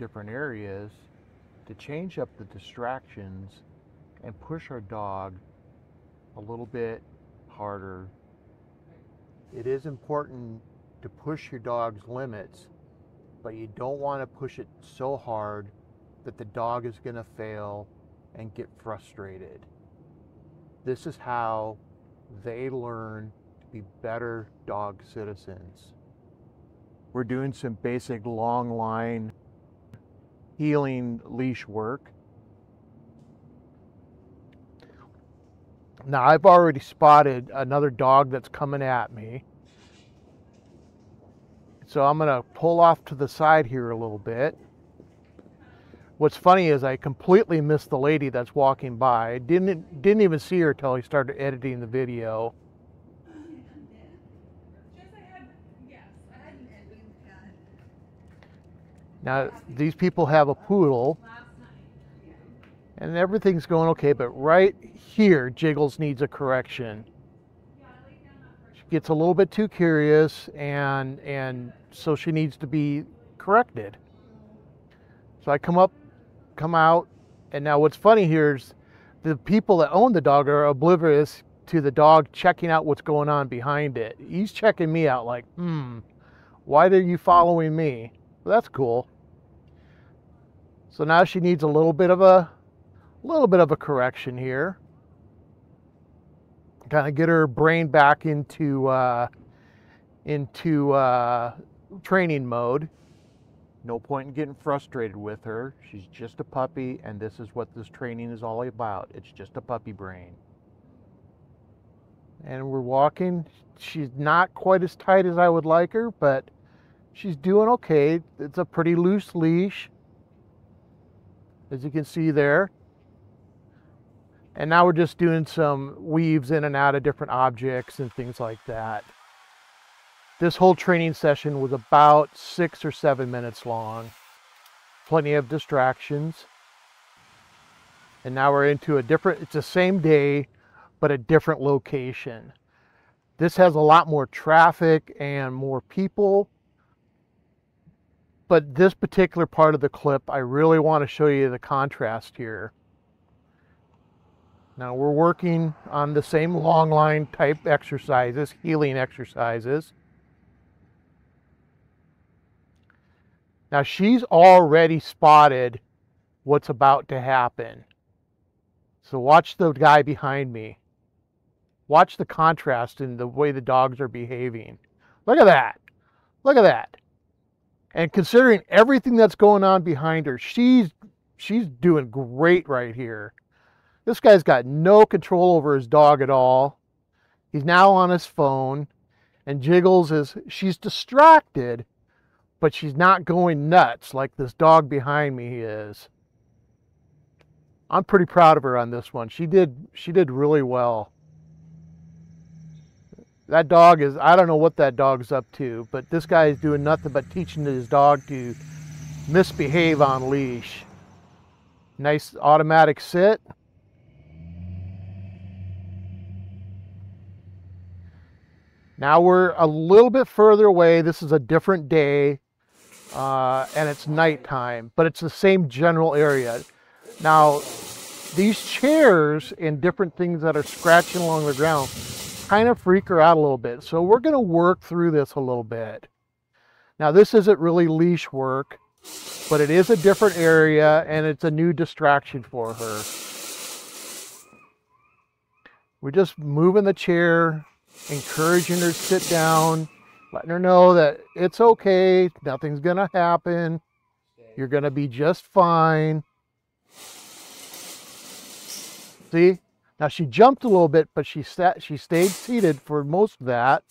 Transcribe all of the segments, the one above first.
different areas to change up the distractions and push our dog a little bit harder. It is important to push your dog's limits, but you don't want to push it so hard that the dog is going to fail and get frustrated. This is how they learn to be better dog citizens. We're doing some basic long line heeling leash work. Now I've already spotted another dog that's coming at me. So I'm gonna pull off to the side here a little bit. What's funny is I completely missed the lady that's walking by. I didn't even see her till I started editing the video. Now these people have a poodle and everything's going okay, but right here Jiggles needs a correction. She gets a little bit too curious and so she needs to be corrected. So I come out, and now what's funny here is the people that own the dog are oblivious to the dog checking out what's going on behind it. He's checking me out like, why are you following me? Well, that's cool. So now she needs a little bit of a correction here. Kind of get her brain back into training mode. No point in getting frustrated with her. She's just a puppy, and this is what this training is all about. It's just a puppy brain. And we're walking. She's not quite as tight as I would like her, but she's doing okay. It's a pretty loose leash, as you can see there. And now we're just doing some weaves in and out of different objects and things like that. This whole training session was about 6 or 7 minutes long. Plenty of distractions. And now we're into it's the same day, but a different location. This has a lot more traffic and more people. But this particular part of the clip, I really want to show you the contrast here. Now we're working on the same long line type exercises, healing exercises. Now she's already spotted what's about to happen. So watch the guy behind me. Watch the contrast in the way the dogs are behaving. Look at that. Look at that. And considering everything that's going on behind her, she's doing great right here. This guy's got no control over his dog at all. He's now on his phone. And Jiggles she's distracted, but she's not going nuts like this dog behind me is. I'm pretty proud of her on this one. She did really well. That dog I don't know what that dog's up to, but this guy is doing nothing but teaching his dog to misbehave on leash. Nice automatic sit. Now we're a little bit further away. This is a different day. And it's nighttime, but it's the same general area. Now, these chairs and different things that are scratching along the ground kind of freak her out a little bit. So we're going to work through this a little bit. Now, this isn't really leash work, but it is a different area and it's a new distraction for her. We're just moving the chair, encouraging her to sit down, letting her know that it's okay, nothing's gonna happen, you're gonna be just fine. See? Now she jumped a little bit, but she stayed seated for most of that.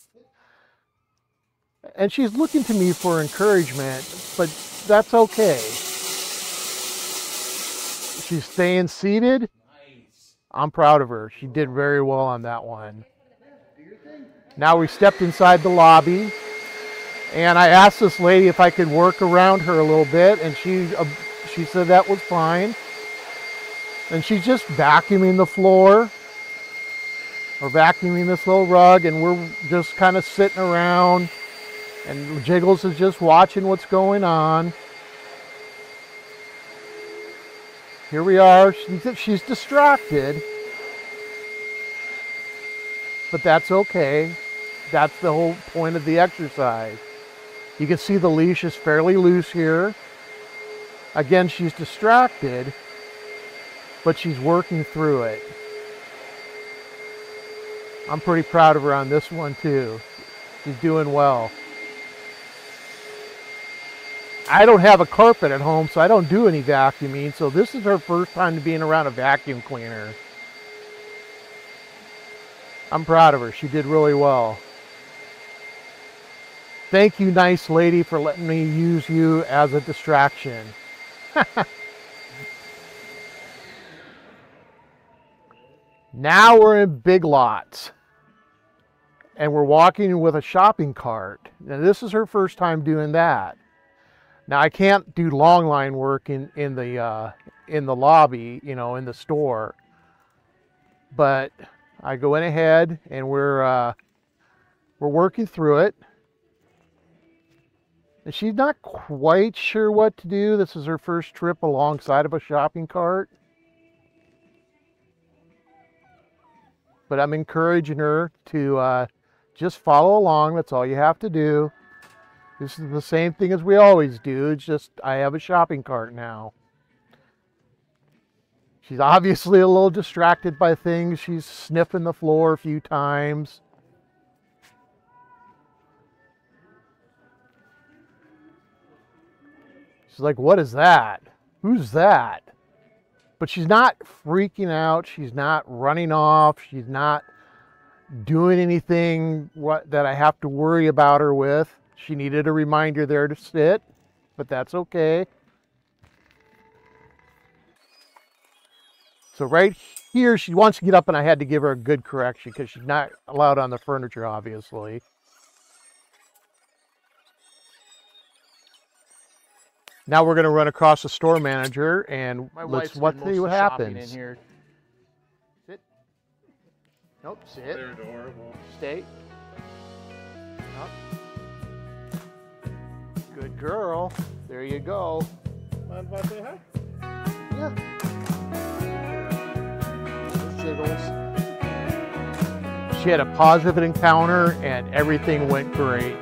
And she's looking to me for encouragement, but that's okay. She's staying seated. I'm proud of her. She did very well on that one. Now we stepped inside the lobby, and I asked this lady if I could work around her a little bit, and she said that was fine. And she's just vacuuming the floor, or vacuuming this little rug, and we're just kind of sitting around, and Jiggles is just watching what's going on. Here we are. She's distracted, but that's okay. That's the whole point of the exercise. You can see the leash is fairly loose here. Again, she's distracted, but she's working through it. I'm pretty proud of her on this one too. She's doing well. I don't have a carpet at home, so I don't do any vacuuming, so this is her first time being around a vacuum cleaner. I'm proud of her. She did really well. Thank you, nice lady, for letting me use you as a distraction. Now we're in Big Lots. And we're walking with a shopping cart. Now this is her first time doing that. Now I can't do long line work in the lobby, you know, in the store. But I go in ahead and we're working through it. And she's not quite sure what to do. This is her first trip alongside of a shopping cart. But I'm encouraging her to just follow along. That's all you have to do. This is the same thing as we always do. It's just I have a shopping cart now. She's obviously a little distracted by things. She's sniffing the floor a few times. She's like, what is that? Who's that? But she's not freaking out. She's not running off. She's not doing anything that I have to worry about her with. She needed a reminder there to sit, but that's okay. So right here, she wants to get up, and I had to give her a good correction because she's not allowed on the furniture, obviously. Now we're going to run across the store manager, and let's see what happens. In here. Sit. Nope, sit. They're adorable. Stay. Up. Good girl. There you go. Mind if I say hi? Yeah. Jiggles. She had a positive encounter, and everything went great.